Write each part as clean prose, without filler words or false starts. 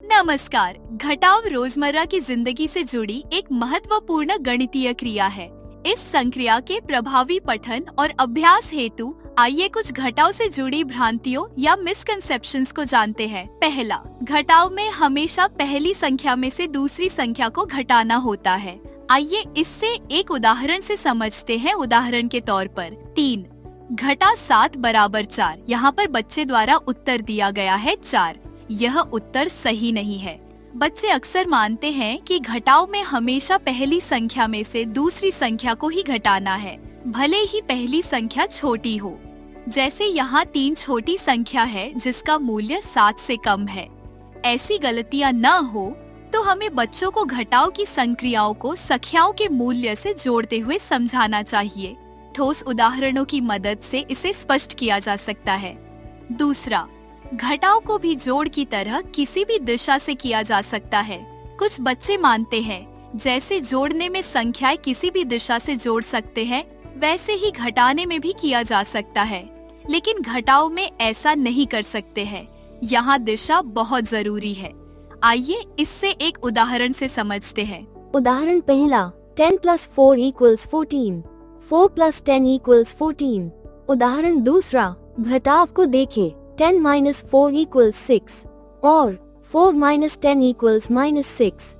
नमस्कार। घटाव रोजमर्रा की जिंदगी से जुड़ी एक महत्वपूर्ण गणितीय क्रिया है। इस संक्रिया के प्रभावी पठन और अभ्यास हेतु आइए कुछ घटाव से जुड़ी भ्रांतियों या मिसकंसेप्शंस को जानते हैं। पहला, घटाव में हमेशा पहली संख्या में से दूसरी संख्या को घटाना होता है। आइए इससे एक उदाहरण से समझते हैं। उदाहरण के तौर पर 3 घटा 7 बराबर 4। यहाँ पर बच्चे द्वारा उत्तर दिया गया है 4। यह उत्तर सही नहीं है। बच्चे अक्सर मानते हैं कि घटाव में हमेशा पहली संख्या में से दूसरी संख्या को ही घटाना है, भले ही पहली संख्या छोटी हो। जैसे यहाँ 3 छोटी संख्या है जिसका मूल्य 7 से कम है। ऐसी गलतियाँ न हो तो हमें बच्चों को घटाव की संक्रियाओं को संख्याओं के मूल्य से जोड़ते हुए समझाना चाहिए। ठोस उदाहरणों की मदद से इसे स्पष्ट किया जा सकता है। दूसरा, घटाव को भी जोड़ की तरह किसी भी दिशा से किया जा सकता है। कुछ बच्चे मानते हैं जैसे जोड़ने में संख्याएं किसी भी दिशा से जोड़ सकते हैं, वैसे ही घटाने में भी किया जा सकता है, लेकिन घटाव में ऐसा नहीं कर सकते हैं। यहाँ दिशा बहुत जरूरी है। आइए इससे एक उदाहरण से समझते हैं। उदाहरण पहला, 10 + 4 = 14, 4 + 10 = 14। उदाहरण दूसरा, घटाव को देखें। 10 - 4 = 6 और 4 - 10 = -6।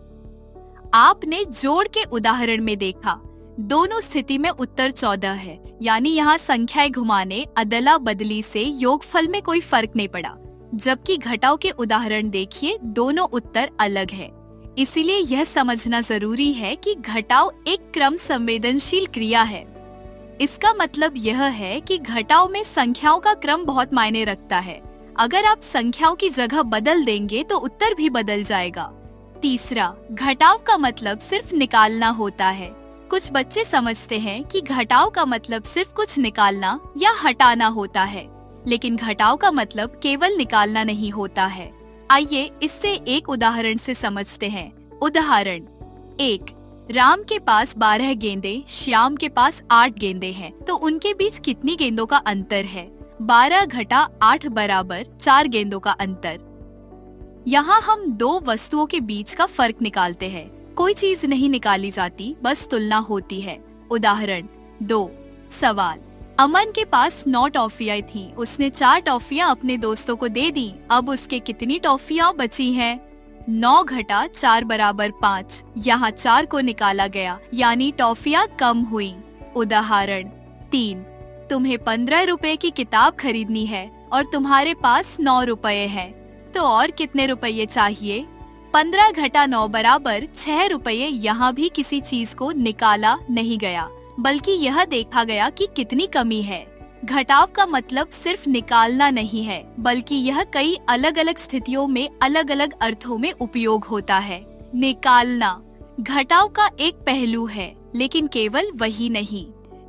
आपने जोड़ के उदाहरण में देखा, दोनों स्थिति में उत्तर 14 है, यानी यहाँ संख्याएं घुमाने अदला बदली से योगफल में कोई फर्क नहीं पड़ा। जबकि घटाव के उदाहरण देखिए, दोनों उत्तर अलग है। इसीलिए यह समझना जरूरी है कि घटाव एक क्रम संवेदनशील क्रिया है। इसका मतलब यह है कि घटाव में संख्याओं का क्रम बहुत मायने रखता है। अगर आप संख्याओं की जगह बदल देंगे तो उत्तर भी बदल जाएगा। तीसरा, घटाव का मतलब सिर्फ निकालना होता है। कुछ बच्चे समझते हैं कि घटाव का मतलब सिर्फ कुछ निकालना या हटाना होता है, लेकिन घटाव का मतलब केवल निकालना नहीं होता है। आइए इससे एक उदाहरण से समझते हैं। उदाहरण 1, राम के पास 12 गेंदे, श्याम के पास 8 गेंदे हैं, तो उनके बीच कितनी गेंदों का अंतर है? 12 घटा 8 बराबर 4 गेंदों का अंतर। यहाँ हम दो वस्तुओं के बीच का फर्क निकालते हैं। कोई चीज नहीं निकाली जाती, बस तुलना होती है। उदाहरण 2, सवाल, अमन के पास 9 टॉफियां थी, उसने 4 टॉफियां अपने दोस्तों को दे दी। अब उसके कितनी टॉफियां बची हैं? 9 घटा 4 बराबर 5। यहाँ 4 को निकाला गया, यानी टॉफियां कम हुई। उदाहरण 3, तुम्हें 15 रुपए की किताब खरीदनी है और तुम्हारे पास 9 रुपए हैं, तो और कितने रुपये चाहिए? 15 घटा 9 बराबर 6 रुपये। यहाँ भी किसी चीज को निकाला नहीं गया, बल्कि यह देखा गया कि कितनी कमी है। घटाव का मतलब सिर्फ निकालना नहीं है, बल्कि यह कई अलग अलग स्थितियों में अलग अलग अर्थों में उपयोग होता है। निकालना घटाव का एक पहलू है, लेकिन केवल वही नहीं।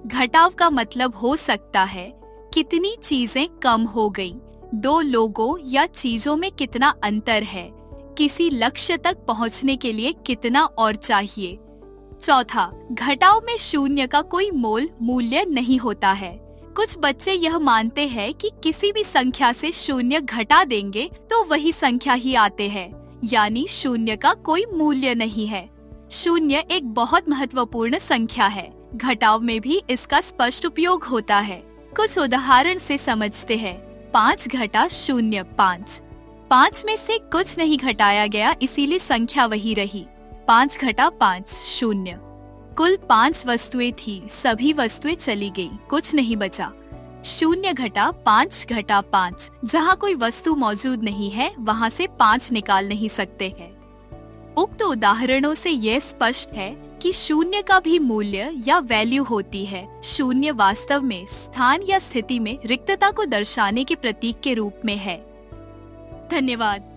घटाव का मतलब हो सकता है कितनी चीजें कम हो गई, 2 लोगों या चीजों में कितना अंतर है, किसी लक्ष्य तक पहुंचने के लिए कितना और चाहिए। चौथा, घटाव में शून्य का कोई मूल्य नहीं होता है। कुछ बच्चे यह मानते हैं कि किसी भी संख्या से शून्य घटा देंगे तो वही संख्या ही आते हैं, यानी शून्य का कोई मूल्य नहीं है। शून्य एक बहुत महत्वपूर्ण संख्या है। घटाव में भी इसका स्पष्ट उपयोग होता है। कुछ उदाहरण से समझते हैं। 5 घटा 0 5। 5 में से कुछ नहीं घटाया गया, इसीलिए संख्या वही रही। 5 घटा 5 0। कुल 5 वस्तुएं थी, सभी वस्तुएं चली गई, कुछ नहीं बचा। 0 घटा 5 घटा 5, जहाँ कोई वस्तु मौजूद नहीं है वहाँ से 5 निकाल नहीं सकते हैं। उक्त उदाहरणों से यह स्पष्ट है कि शून्य का भी मूल्य या वैल्यू होती है। शून्य वास्तव में स्थान या स्थिति में रिक्तता को दर्शाने के प्रतीक के रूप में है। धन्यवाद।